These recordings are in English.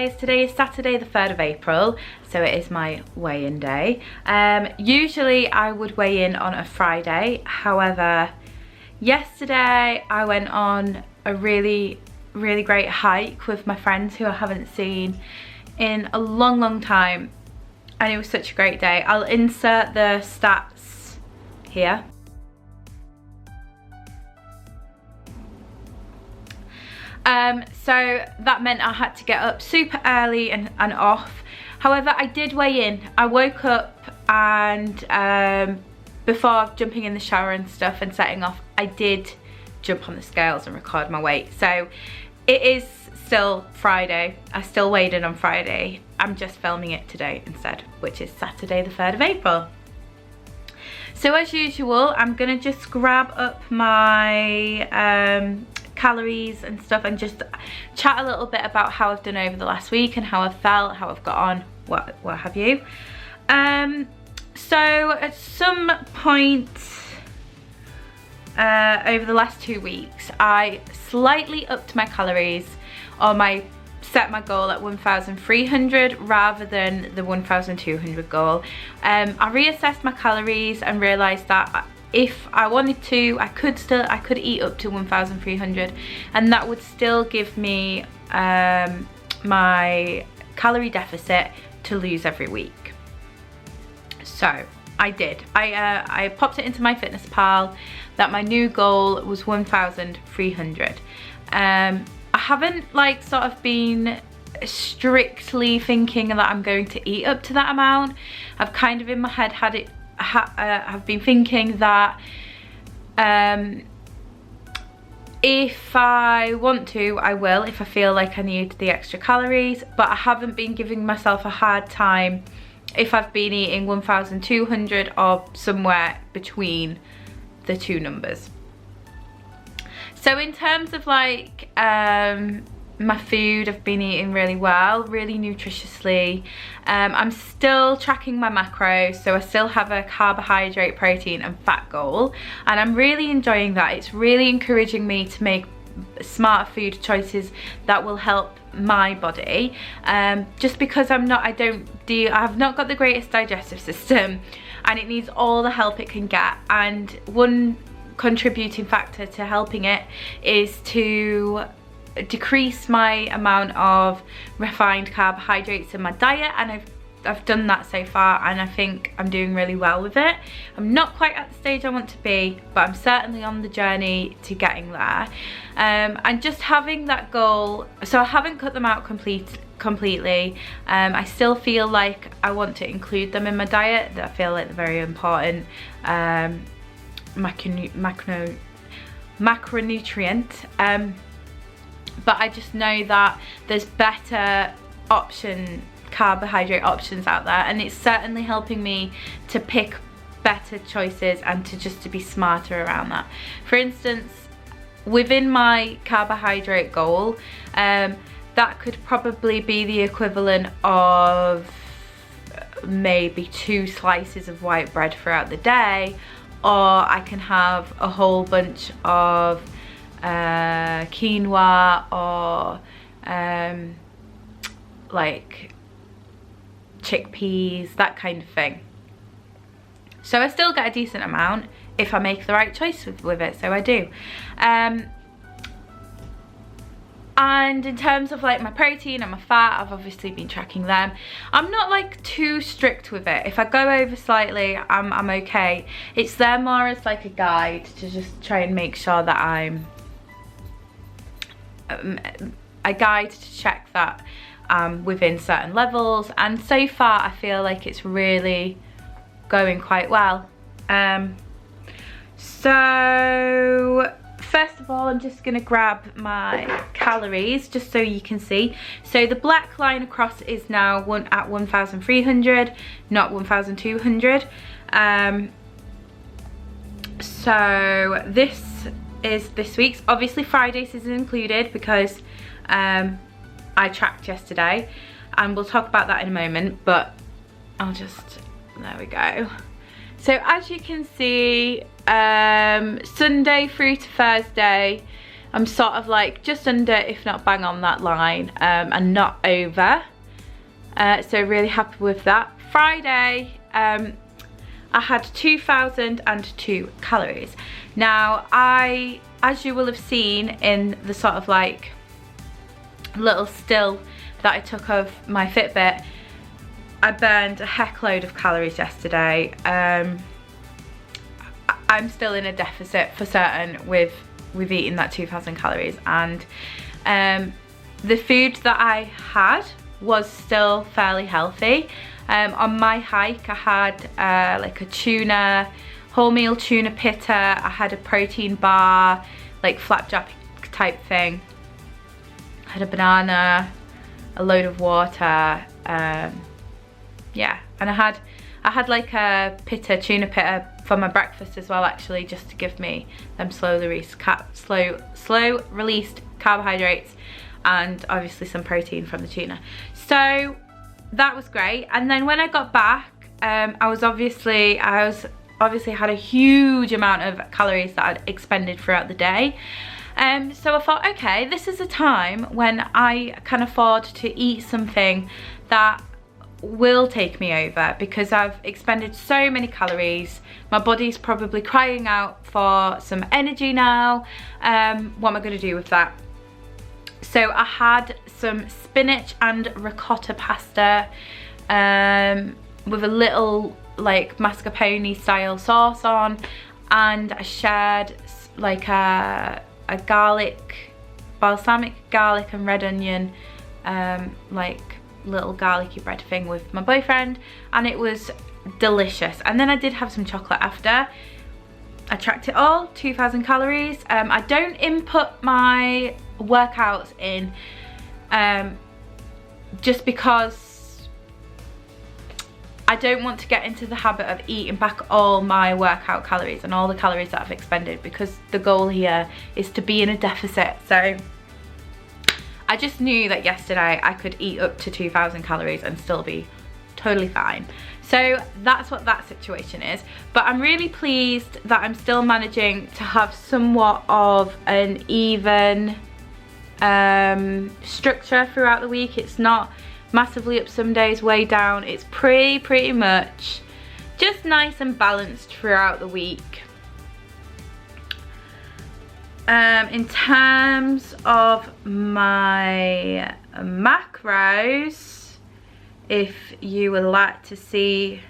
guys, today is Saturday the 3rd of April, so it is my weigh-in day. Usually I would weigh in on a Friday, however yesterday I went on a really great hike with my friends who I haven't seen in a long time, and it was such a great day. I'll insert the stats here. So that meant I had to get up super early and off. However, I did weigh in. I woke up and before jumping in the shower and stuff and setting off, I did jump on the scales and record my weight. So it is still Friday. I still weighed in on Friday. I'm just filming it today instead, which is Saturday the 3rd of April. So as usual, I'm gonna just grab up my calories and stuff and just chat a little bit about how I've done over the last week and how I've felt, how I've got on, what have you. So at some point over the last 2 weeks, I slightly upped my calories, or set my goal at 1,300 rather than the 1,200 goal. I reassessed my caleries and realised that if I wanted to, I could eat up to 1,300, and that would still give me my calorie deficit to lose every week. So I did. I popped it into my fitness pal that my new goal was 1,300. I haven't like sort of been strictly thinking that I'm going to eat up to that amount. I've kind of in my head had it. Have been thinking that if I want to, I will, if I feel like I need the extra calories, but I haven't been giving myself a hard time if I've been eating 1,200 or somewhere between the two numbers. So in terms of like my food, I've been eating really well, really nutritiously. I'm still tracking my macros, so I still have a carbohydrate, protein and fat goal, and I'm really enjoying that. It's really encouraging me to make smarter food choices that will help my body, just because I've not got the greatest digestive system, and it needs all the help it can get, and one contributing factor to helping it is to decrease my amount of refined carbohydrates in my diet, and I've done that so far, and I think I'm doing really well with it. I'm not quite at the stage I want to be, but I'm certainly on the journey to getting there. And just having that goal, so I haven't cut them out completely. I still feel like I want to include them in my diet. I feel like they're very important macronutrient. But I just know that there's better carbohydrate options out there, and it's certainly helping me to pick better choices and to be smarter around that. For instance, within my carbohydrate goal, that could probably be the equivalent of maybe 2 slices of white bread throughout the day, or I can have a whole bunch of quinoa or like chickpeas, that kind of thing. So I still get a decent amount if I make the right choice with it, so I do. And in terms of like my protein and my fat, I've obviously been tracking them. I'm not like too strict with it. If I go over slightly, I'm okay. It's there more as like a guide to just try and make sure that I'm a guide to check that within certain levels, and so far I feel like it's really going quite well. So first of all, I'm just gonna grab my calories just so you can see. So the black line across is now at 1,300, not 1,200. So this is this week's. Obviously Fridays is included because I tracked yesterday, and we'll talk about that in a moment, but there we go. So as you can see, Sunday through to Thursday, I'm sort of like just under, if not bang on that line, and not over. So really happy with that. Friday, I had 2,002 calories. Now, as you will have seen in the sort of like little still that I took of my Fitbit, I burned a heck load of calories yesterday. I'm still in a deficit for certain with eating that 2,000 calories, and the food that I had was still fairly healthy. On my hike I had like a tuna, wholemeal tuna pitta, I had a protein bar, like flapjack type thing, I had a banana, a load of water, yeah, and I had like a tuna pitta for my breakfast as well, actually, just to give me them slow released carbohydrates, and obviously some protein from the tuna. So that was great. And then when I got back, I obviously had a huge amount of calories that I'd expended throughout the day. So I thought, okay, this is a time when I can afford to eat something that will take me over, because I've expended so many calories. My body's probably crying out for some energy now. What am I going to do with that? So I had some spinach and ricotta pasta with a little like mascarpone style sauce on, and I shared like a balsamic garlic and red onion like little garlicky bread thing with my boyfriend, and it was delicious. And then I did have some chocolate after. I tracked it all, 2,000 calories. I don't input my workouts in just because I don't want to get into the habit of eating back all my workout calories and all the calories that I've expended, because the goal here is to be in a deficit. So I just knew that yesterday I could eat up to 2,000 calories and still be totally fine. So that's what that situation is. But I'm really pleased that I'm still managing to have somewhat of an even structure throughout the week. It's not massively up some days, way down. It's pretty much just nice and balanced throughout the week. In terms of my macros, if you would like to see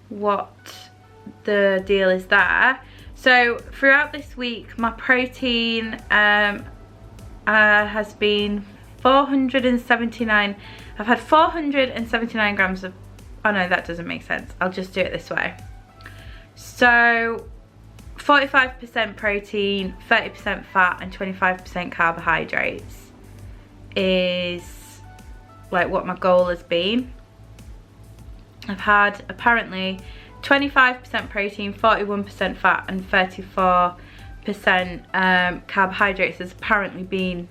what the deal is there. So throughout this week, my protein has been 479. I've had 479 grams of, oh no, that doesn't make sense. I'll just do it this way. So 45% protein, 30% fat and 25% carbohydrates is like what my goal has been. I've had apparently 25% protein, 41% fat and 34% carbohydrates has apparently been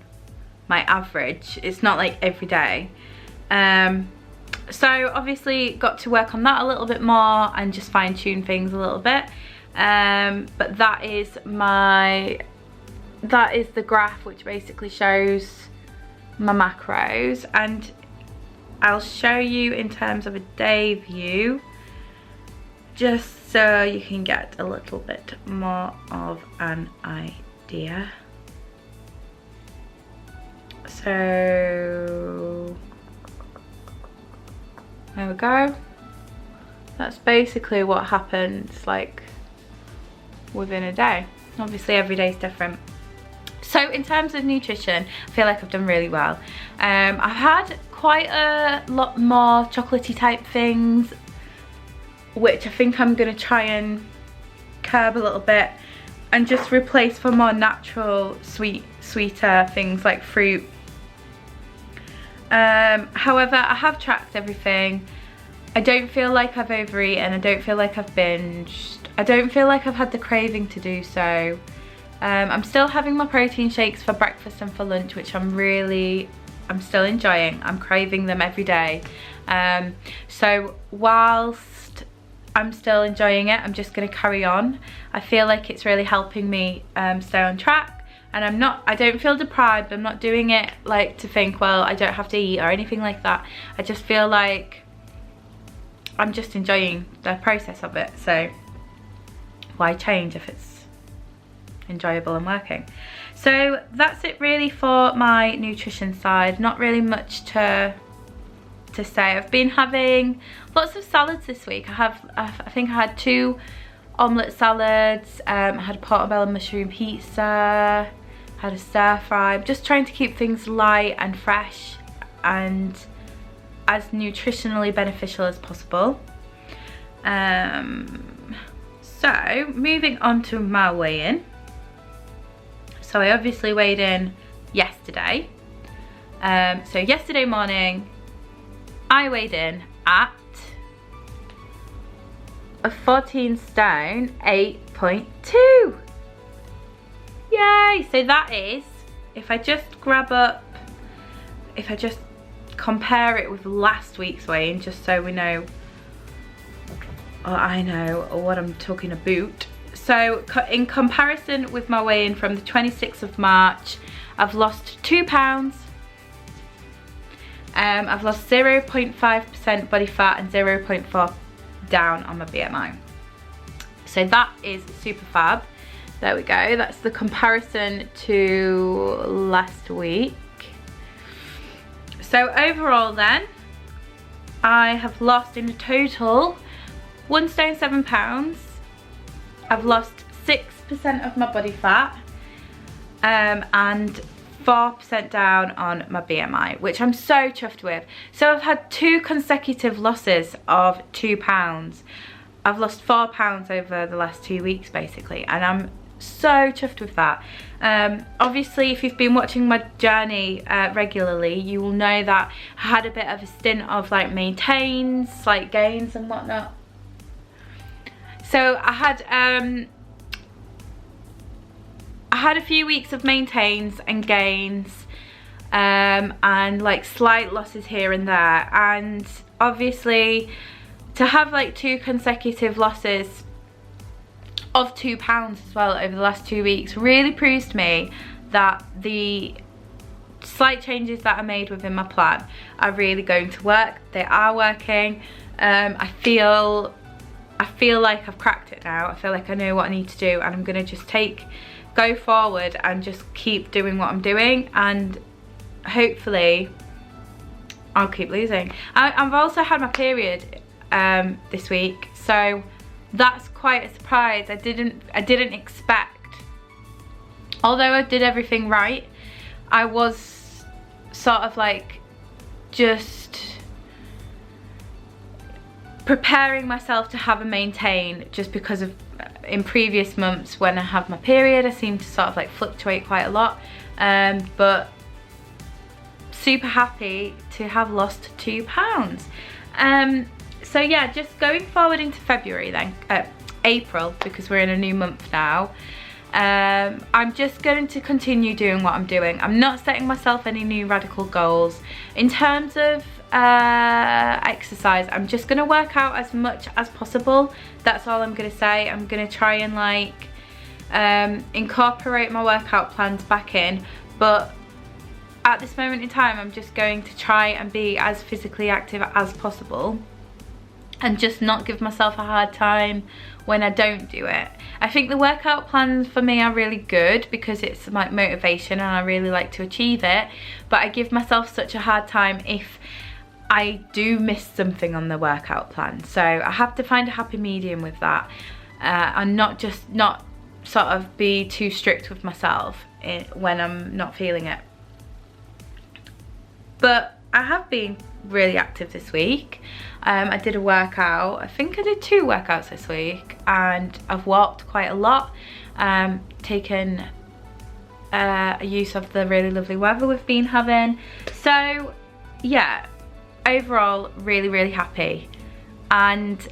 my average. It's not like every day. So obviously got to work on that a little bit more and just fine tune things a little bit. But that is the graph which basically shows my macros, and I'll show you in terms of a day view just so you can get a little bit more of an idea. So there we go. That's basically what happens like within a day. Obviously every day is different. So in terms of nutrition, I feel like I've done really well. I've had quite a lot more chocolatey type things, which I think I'm going to try and curb a little bit and just replace for more natural sweeter things like fruit. However, I have tracked everything. I don't feel like I've overeaten, I don't feel like I've binged, I don't feel like I've had the craving to do so. I'm still having my protein shakes for breakfast and for lunch, which I'm still enjoying. I'm craving them every day. So whilst I'm still enjoying it, I'm just going to carry on. I feel like it's really helping me stay on track. and I don't feel deprived. I'm not doing it like to think, well, I don't have to eat or anything like that. I just feel like I'm just enjoying the process of it. So why change if it's enjoyable and working? So that's it really for my nutrition side. Not really much to say. I've been having lots of salads this week. I think I had 2 omelette salads, I had a portobello mushroom pizza, had a stir fry. I'm just trying to keep things light and fresh and as nutritionally beneficial as possible. So moving on to my weigh-in. So I obviously weighed in yesterday. So yesterday morning I weighed in at a 14 stone 8.2. Yay! So that is, if I just compare it with last week's weigh-in, just so we know, or I know what I'm talking about. So in comparison with my weigh-in from the 26th of March, I've lost 2 pounds. I've lost 0.5% body fat and 0.4 down on my BMI. So that is super fab. There we go. That's the comparison to last week. So overall then, I have lost in a total 1 stone 7 pounds. I've lost 6% of my body fat and 4% down on my BMI, which I'm so chuffed with. So I've had 2 consecutive losses of 2 pounds. I've lost 4 pounds over the last 2 weeks basically, and I'm so chuffed with that. Obviously if you've been watching my journey regularly, you will know that I had a bit of a stint of like maintains, like gains and whatnot. So I had a few weeks of maintains and gains and like slight losses here and there, and obviously to have like 2 consecutive losses of 2 pounds as well over the last 2 weeks really proves to me that the slight changes that I made within my plan are really going to work. They are working. I feel like I've cracked it now. I feel like I know what I need to do, and I'm gonna just go forward and just keep doing what I'm doing, and hopefully I'll keep losing. I've also had my period this week, so that's quite a surprise. I didn't expect, although I did everything right, I was sort of like just preparing myself to have a maintain, just because of in previous months when I have my period I seem to sort of like fluctuate quite a lot, but super happy to have lost 2 pounds. So yeah, just going forward into February then, April, because we're in a new month now, I'm just going to continue doing what I'm doing. I'm not setting myself any new radical goals. In terms of exercise, I'm just going to work out as much as possible. That's all I'm going to say. I'm going to try and like incorporate my workout plans back in, but at this moment in time I'm just going to try and be as physically active as possible and just not give myself a hard time when I don't do it. I think the workout plans for me are really good because it's like motivation and I really like to achieve it, but I give myself such a hard time if I do miss something on the workout plan. So I have to find a happy medium with that, and not sort of be too strict with myself when I'm not feeling it. But I have been really active this week. I did a workout. I think I did 2 workouts this week, and I've walked quite a lot, taken a use of the really lovely weather we've been having. So yeah, overall really happy, and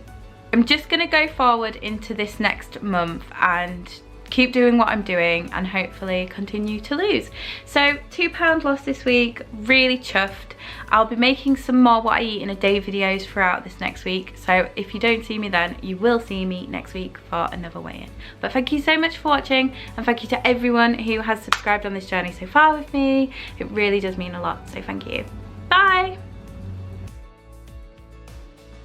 I'm just gonna go forward into this next month and keep doing what I'm doing and hopefully continue to lose. So £2 lost this week, really chuffed. I'll be making some more what I eat in a day videos throughout this next week, so if you don't see me then, you will see me next week for another weigh-in. But thank you so much for watching, and thank you to everyone who has subscribed on this journey so far with me. It really does mean a lot, so thank you. Bye!